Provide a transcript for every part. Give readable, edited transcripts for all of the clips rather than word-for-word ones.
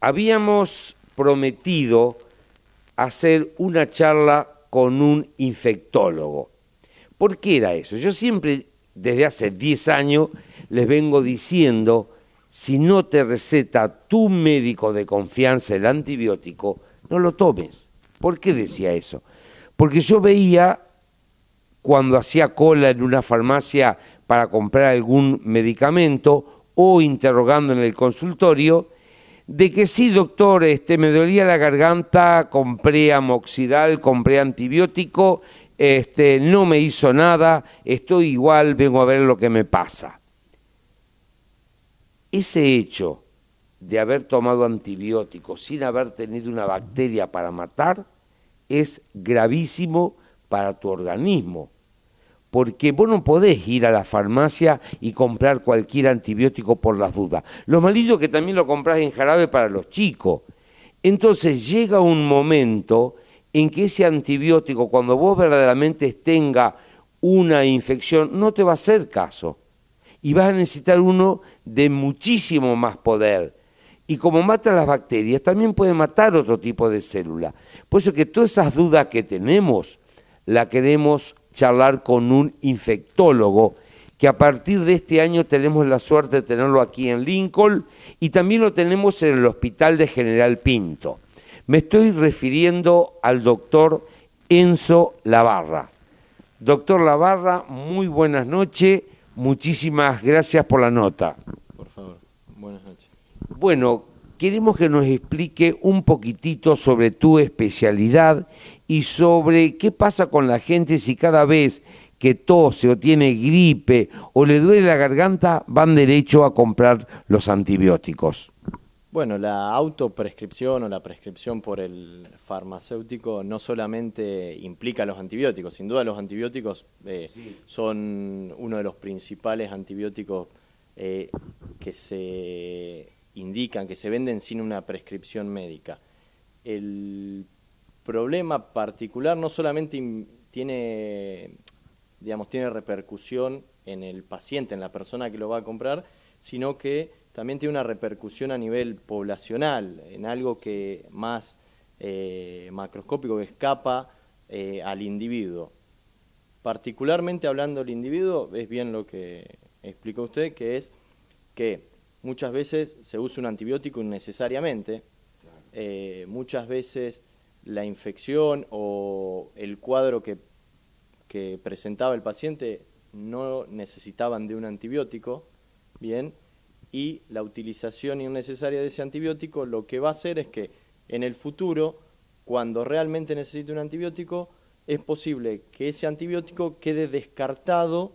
habíamos prometido hacer una charla con un infectólogo. ¿Por qué era eso? Yo siempre, desde hace 10 años, les vengo diciendo, si no te receta tu médico de confianza el antibiótico, no lo tomes. ¿Por qué decía eso? Porque yo veía, cuando hacía cola en una farmacia para comprar algún medicamento o interrogando en el consultorio, de que sí, doctor, me dolía la garganta, compré amoxidal, compré antibiótico, no me hizo nada, estoy igual, vengo a ver lo que me pasa. Ese hecho de haber tomado antibióticos sin haber tenido una bacteria para matar es gravísimo para tu organismo, porque vos no podés ir a la farmacia y comprar cualquier antibiótico por las dudas. Lo malito es que también lo comprás en jarabe para los chicos. Entonces llega un momento en que ese antibiótico, cuando vos verdaderamente tenga una infección, no te va a hacer caso. Y vas a necesitar uno de muchísimo más poder. Y como mata las bacterias, también puede matar otro tipo de célula. Por eso que todas esas dudas que tenemos, la queremos charlar con un infectólogo, que a partir de este año tenemos la suerte de tenerlo aquí en Lincoln y también lo tenemos en el Hospital de General Pinto. Me estoy refiriendo al doctor Enzo Labarra. Doctor Labarra, muy buenas noches, muchísimas gracias por la nota. Por favor, buenas noches. Bueno, queremos que nos explique un poquitito sobre tu especialidad y sobre qué pasa con la gente si cada vez que tose o tiene gripe o le duele la garganta van derecho a comprar los antibióticos. Bueno, la autoprescripción o la prescripción por el farmacéutico no solamente implica los antibióticos, sin duda los antibióticos son uno de los principales antibióticos que se indican, que se venden sin una prescripción médica. El problema particular no solamente tiene repercusión en el paciente, en la persona que lo va a comprar, sino que también tiene una repercusión a nivel poblacional, en algo que más macroscópico, que escapa al individuo. Particularmente hablando del individuo, es bien lo que explicó usted, que es que muchas veces se usa un antibiótico innecesariamente, muchas veces la infección o el cuadro que presentaba el paciente no necesitaban de un antibiótico, bien, y la utilización innecesaria de ese antibiótico lo que va a hacer es que en el futuro, cuando realmente necesite un antibiótico, es posible que ese antibiótico quede descartado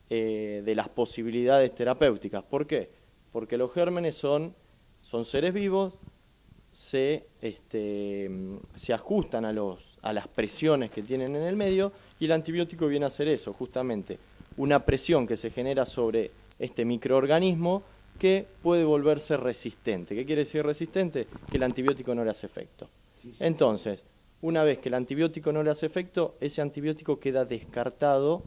de las posibilidades terapéuticas. ¿Por qué? Porque los gérmenes son seres vivos, se ajustan a las presiones que tienen en el medio, y el antibiótico viene a hacer eso, justamente, una presión que se genera sobre este microorganismo que puede volverse resistente. ¿Qué quiere decir resistente? Que el antibiótico no le hace efecto. Entonces, una vez que el antibiótico no le hace efecto, ese antibiótico queda descartado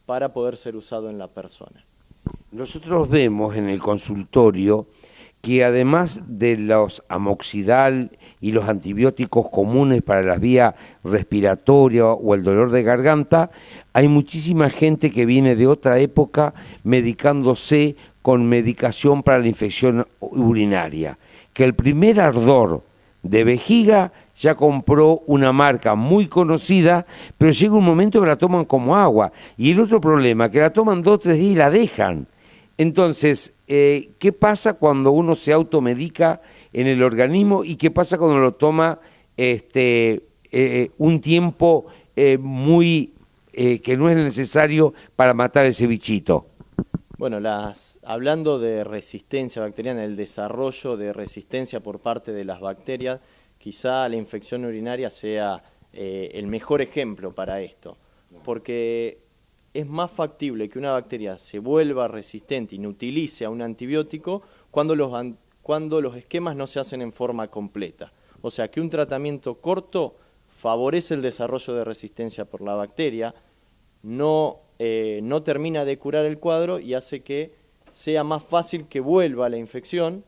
para poder ser usado en la persona. Nosotros vemos en el consultorio que además de los amoxidal y los antibióticos comunes para las vías respiratorias o el dolor de garganta, hay muchísima gente que viene de otra época medicándose con medicación para la infección urinaria, que el primer ardor de vejiga ya compró una marca muy conocida, pero llega un momento que la toman como agua, y el otro problema, que la toman 2 o 3 días y la dejan. Entonces, ¿qué pasa cuando uno se automedica en el organismo y qué pasa cuando lo toma un tiempo que no es necesario para matar ese bichito? Bueno, hablando de resistencia bacteriana, el desarrollo de resistencia por parte de las bacterias, quizá la infección urinaria sea el mejor ejemplo para esto, porque es más factible que una bacteria se vuelva resistente y no utilice a un antibiótico cuando los esquemas no se hacen en forma completa. O sea que un tratamiento corto favorece el desarrollo de resistencia por la bacteria, no termina de curar el cuadro y hace que sea más fácil que vuelva la infección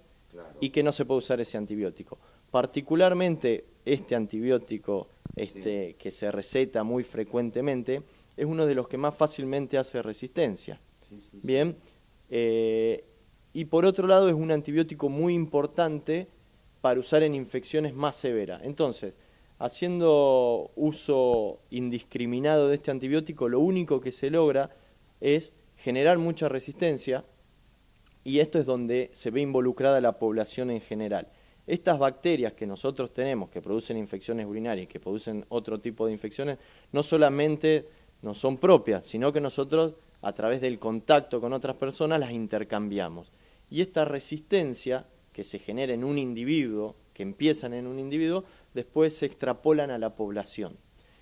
y que no se puede usar ese antibiótico. Particularmente este antibiótico que se receta muy frecuentemente es uno de los que más fácilmente hace resistencia. Bien, y por otro lado es un antibiótico muy importante para usar en infecciones más severas. Entonces, haciendo uso indiscriminado de este antibiótico, lo único que se logra es generar mucha resistencia, y esto es donde se ve involucrada la población en general. Estas bacterias que nosotros tenemos, que producen infecciones urinarias y que producen otro tipo de infecciones, no solamente no son propias, sino que nosotros, a través del contacto con otras personas, las intercambiamos. Y esta resistencia que se genera en un individuo, que empiezan en un individuo, después se extrapolan a la población.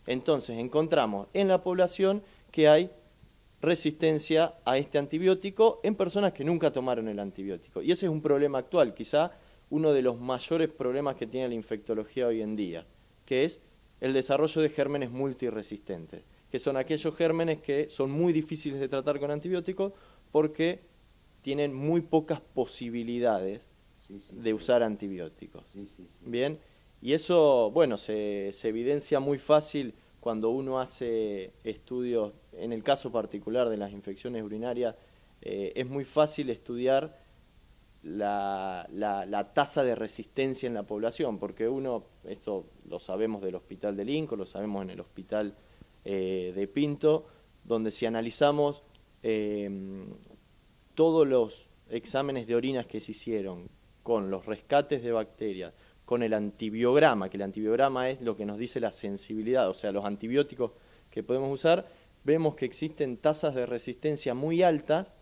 Entonces encontramos en la población que hay resistencia a este antibiótico en personas que nunca tomaron el antibiótico. Y ese es un problema actual, quizá uno de los mayores problemas que tiene la infectología hoy en día, que es el desarrollo de gérmenes multiresistentes, que son aquellos gérmenes que son muy difíciles de tratar con antibióticos porque tienen muy pocas posibilidades de usar antibióticos. Bien, y eso, bueno, se evidencia muy fácil cuando uno hace estudios, en el caso particular de las infecciones urinarias, es muy fácil estudiar la tasa de resistencia en la población, porque esto lo sabemos del Hospital del INCO, lo sabemos en el Hospital de Pinto, donde si analizamos todos los exámenes de orinas que se hicieron con los rescates de bacterias, con el antibiograma, que el antibiograma es lo que nos dice la sensibilidad, o sea, los antibióticos que podemos usar, vemos que existen tasas de resistencia muy altas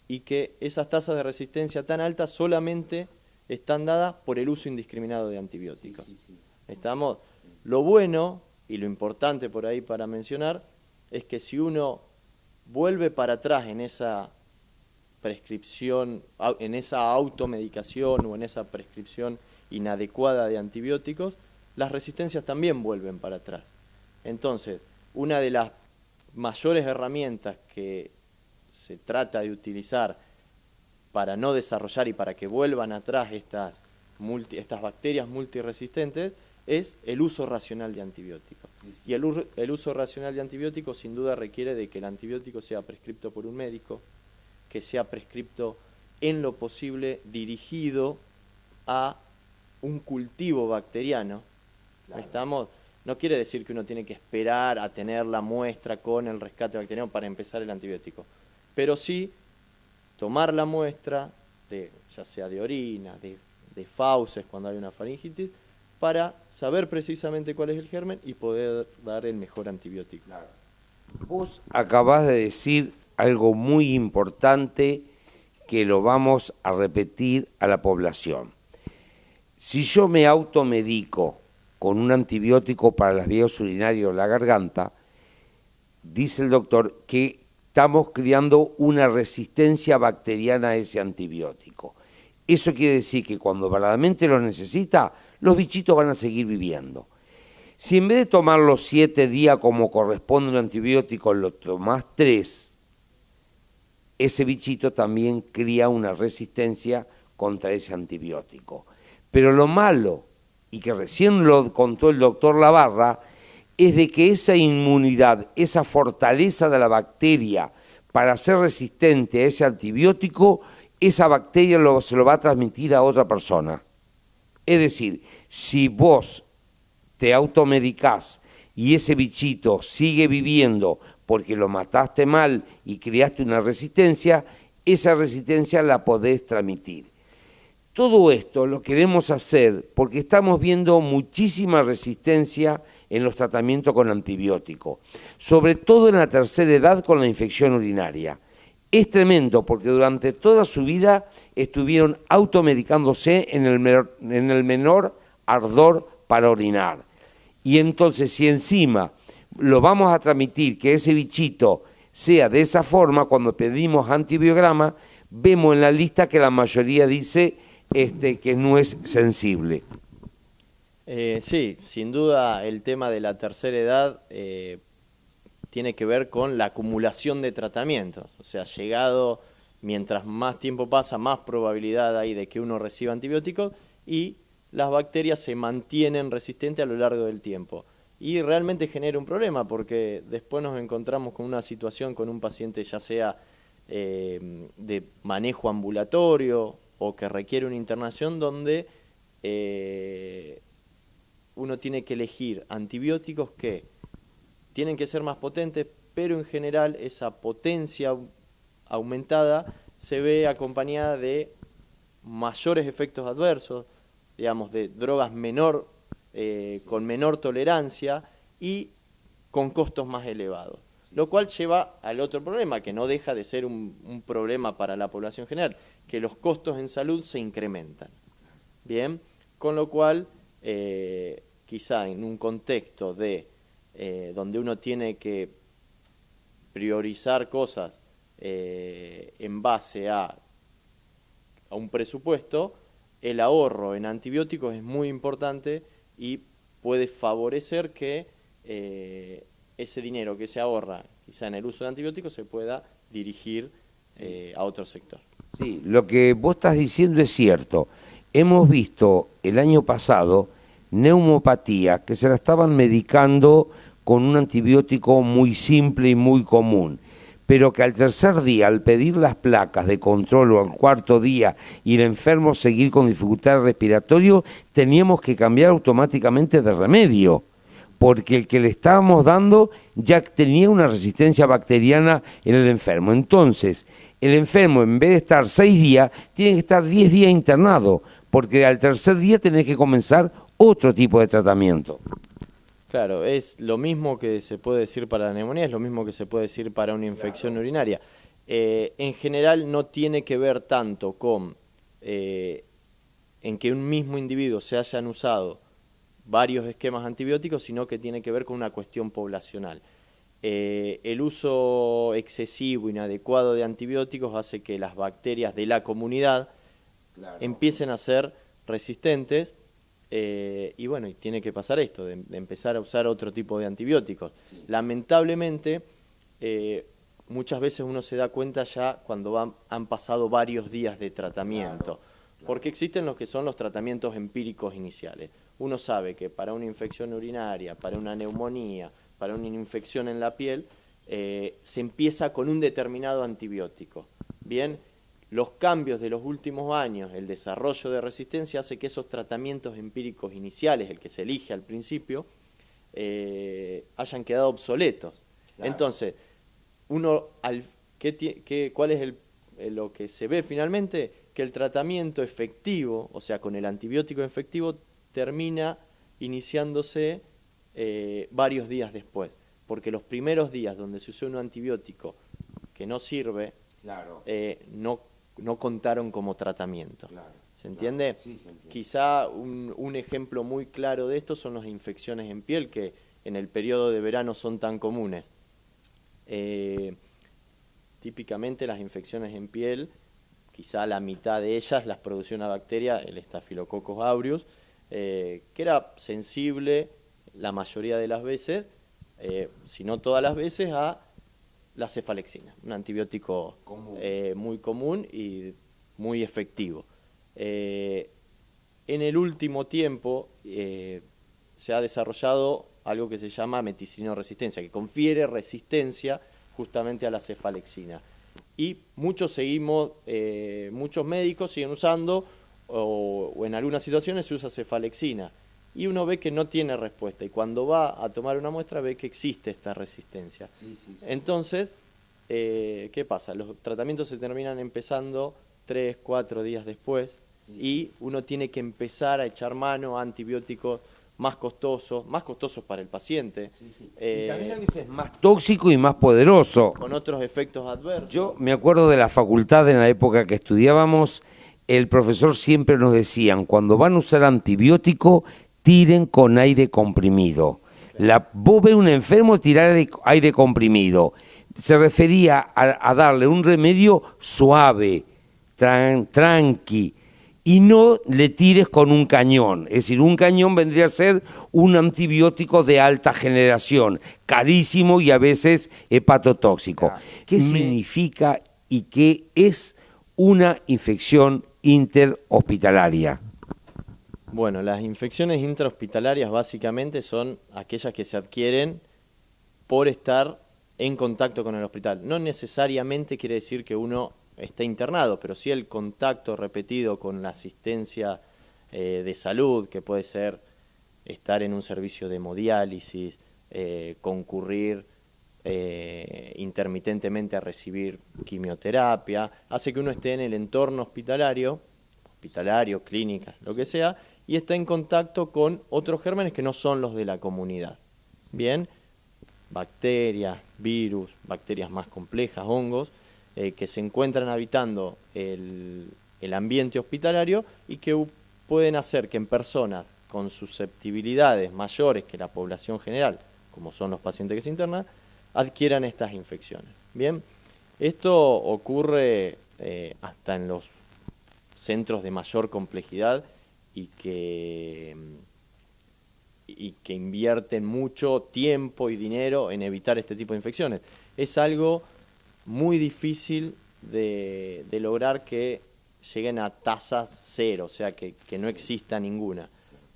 y que esas tasas de resistencia tan altas solamente están dadas por el uso indiscriminado de antibióticos. Lo bueno y lo importante por ahí para mencionar es que si uno vuelve para atrás en esa prescripción, en esa automedicación o en esa prescripción inadecuada de antibióticos, las resistencias también vuelven para atrás. Entonces, una de las mayores herramientas que se trata de utilizar para no desarrollar y para que vuelvan atrás estas bacterias multiresistentes es el uso racional de antibióticos. Y el uso racional de antibióticos sin duda requiere de que el antibiótico sea prescripto por un médico, que sea prescripto en lo posible dirigido a un cultivo bacteriano. Claro. No quiere decir que uno tiene que esperar a tener la muestra con el rescate bacteriano para empezar el antibiótico, pero sí tomar la muestra, ya sea de orina, de fauces cuando hay una faringitis, para saber precisamente cuál es el germen y poder dar el mejor antibiótico. Claro. Vos acabás de decir algo muy importante que lo vamos a repetir a la población. Si yo me automedico con un antibiótico para las vías urinarias o la garganta, dice el doctor que estamos creando una resistencia bacteriana a ese antibiótico. Eso quiere decir que cuando verdaderamente lo necesita, los bichitos van a seguir viviendo. Si en vez de tomarlo 7 días como corresponde un antibiótico, lo tomás 3, ese bichito también cría una resistencia contra ese antibiótico. Pero lo malo, y que recién lo contó el doctor Labarra, es de que esa inmunidad, esa fortaleza de la bacteria para ser resistente a ese antibiótico, esa bacteria se lo va a transmitir a otra persona. Es decir, si vos te automedicás y ese bichito sigue viviendo porque lo mataste mal y creaste una resistencia, esa resistencia la podés transmitir. Todo esto lo queremos hacer porque estamos viendo muchísima resistencia en los tratamientos con antibióticos, sobre todo en la tercera edad con la infección urinaria. Es tremendo porque durante toda su vida estuvieron automedicándose en el menor ardor para orinar. Y entonces si encima lo vamos a transmitir que ese bichito sea de esa forma, cuando pedimos antibiograma, vemos en la lista que la mayoría dice que no es sensible. Sí, sin duda el tema de la tercera edad tiene que ver con la acumulación de tratamientos. O sea, llegado mientras más tiempo pasa, más probabilidad hay de que uno reciba antibióticos y las bacterias se mantienen resistentes a lo largo del tiempo. Y realmente genera un problema porque después nos encontramos con una situación con un paciente ya sea de manejo ambulatorio o que requiere una internación donde uno tiene que elegir antibióticos que tienen que ser más potentes, pero en general esa potencia aumentada se ve acompañada de mayores efectos adversos, digamos, de drogas con menor tolerancia y con costos más elevados. Lo cual lleva al otro problema, que no deja de ser un problema para la población general, que los costos en salud se incrementan. Bien, con lo cual, quizá en un contexto donde uno tiene que priorizar cosas en base a un presupuesto, el ahorro en antibióticos es muy importante y puede favorecer que ese dinero que se ahorra quizá en el uso de antibióticos se pueda dirigir a otro sector. Sí, lo que vos estás diciendo es cierto. Hemos visto el año pasado neumopatía que se la estaban medicando con un antibiótico muy simple y muy común, pero que al tercer día, al pedir las placas de control o al cuarto día y el enfermo seguir con dificultad respiratoria, teníamos que cambiar automáticamente de remedio, porque el que le estábamos dando ya tenía una resistencia bacteriana en el enfermo. Entonces, el enfermo en vez de estar 6 días, tiene que estar 10 días internado, porque al tercer día tenés que comenzar otro tipo de tratamiento. Claro, es lo mismo que se puede decir para la neumonía, es lo mismo que se puede decir para una infección urinaria. En general no tiene que ver tanto con en que un mismo individuo se hayan usado varios esquemas antibióticos, sino que tiene que ver con una cuestión poblacional. El uso excesivo, inadecuado de antibióticos hace que las bacterias de la comunidad empiecen a ser resistentes. Y bueno, y tiene que pasar esto, de empezar a usar otro tipo de antibióticos. Sí. Lamentablemente, muchas veces uno se da cuenta ya cuando han pasado varios días de tratamiento, porque existen los que son los tratamientos empíricos iniciales. Uno sabe que para una infección urinaria, para una neumonía, para una infección en la piel, se empieza con un determinado antibiótico. Bien, los cambios de los últimos años, el desarrollo de resistencia hace que esos tratamientos empíricos iniciales, el que se elige al principio, hayan quedado obsoletos. Claro. Entonces, ¿cuál es lo que se ve finalmente? Que el tratamiento efectivo, o sea, con el antibiótico efectivo, termina iniciándose varios días después. Porque los primeros días donde se usó un antibiótico que no sirve, claro. No contaron como tratamiento. Claro, ¿se entiende? Claro, sí, se entiende. Quizá un ejemplo muy claro de esto son las infecciones en piel, que en el periodo de verano son tan comunes. Típicamente las infecciones en piel, quizá la mitad de ellas las producía una bacteria, el Staphylococcus aureus, que era sensible la mayoría de las veces, si no todas las veces, a la cefalexina, un antibiótico muy común y muy efectivo. En el último tiempo se ha desarrollado algo que se llama meticillinoresistencia, que confiere resistencia justamente a la cefalexina. Y muchos médicos siguen usando, o en algunas situaciones se usa cefalexina. Y uno ve que no tiene respuesta, y cuando va a tomar una muestra ve que existe esta resistencia. Sí. Entonces, ¿qué pasa? Los tratamientos se terminan empezando 3, 4 días después, y uno tiene que empezar a echar mano a antibióticos más costosos para el paciente. Y también a veces más tóxico y más poderoso. Con otros efectos adversos. Yo me acuerdo de la facultad en la época que estudiábamos, el profesor siempre nos decían, cuando van a usar antibiótico, tiren con aire comprimido. Vos ves un enfermo tirar aire comprimido. Se refería a darle un remedio suave, tranqui, y no le tires con un cañón. Es decir, un cañón vendría a ser un antibiótico de alta generación, carísimo y a veces hepatotóxico. ¿Qué significa y qué es una infección interhospitalaria? Bueno, las infecciones intrahospitalarias básicamente son aquellas que se adquieren por estar en contacto con el hospital. No necesariamente quiere decir que uno esté internado, pero sí el contacto repetido con la asistencia de salud, que puede ser estar en un servicio de hemodiálisis, concurrir intermitentemente a recibir quimioterapia, hace que uno esté en el entorno hospitalario, clínica, lo que sea, y está en contacto con otros gérmenes que no son los de la comunidad. Bien, bacterias, virus, bacterias más complejas, hongos, que se encuentran habitando el ambiente hospitalario y que pueden hacer que en personas con susceptibilidades mayores que la población general, como son los pacientes que se internan, adquieran estas infecciones. Bien, esto ocurre hasta en los centros de mayor complejidad y que invierten mucho tiempo y dinero en evitar este tipo de infecciones. Es algo muy difícil de lograr que lleguen a tasas cero, o sea, que no exista ninguna,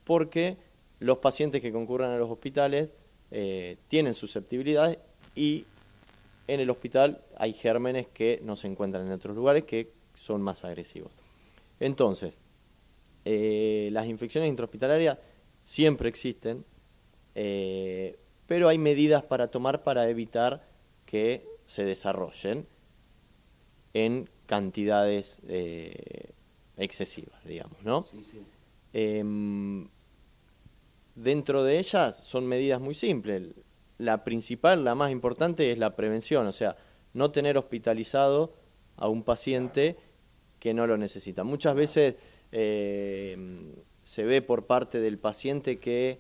porque los pacientes que concurran a los hospitales tienen susceptibilidades y en el hospital hay gérmenes que no se encuentran en otros lugares que son más agresivos. Entonces, las infecciones intrahospitalarias siempre existen, pero hay medidas para tomar para evitar que se desarrollen en cantidades excesivas, digamos, ¿no? Sí, sí. Dentro de ellas son medidas muy simples. La principal, la más importante, es la prevención, o sea, no tener hospitalizado a un paciente que no lo necesita. Muchas veces se ve por parte del paciente que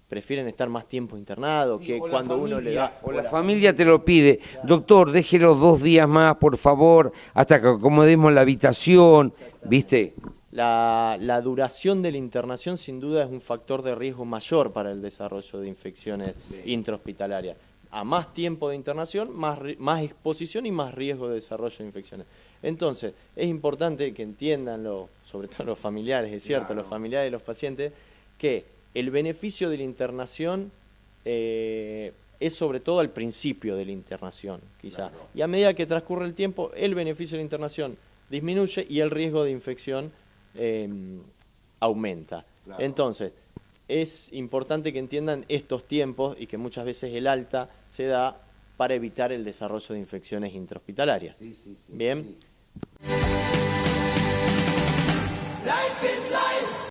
prefieren estar más tiempo internado, Sí, que cuando uno le da... O la familia te lo pide, doctor, déjelo 2 días más, por favor, hasta que acomodemos la habitación, ¿viste? La duración de la internación sin duda es un factor de riesgo mayor para el desarrollo de infecciones intrahospitalarias. A más tiempo de internación, más exposición y más riesgo de desarrollo de infecciones. Entonces, es importante que entiendan, sobre todo los familiares, es cierto, los familiares de los pacientes, que el beneficio de la internación es sobre todo al principio de la internación, quizá. Y a medida que transcurre el tiempo, el beneficio de la internación disminuye y el riesgo de infección aumenta. Claro. Entonces, es importante que entiendan estos tiempos y que muchas veces el alta se da para evitar el desarrollo de infecciones intrahospitalarias. Sí, sí, sí, Bien. Sí.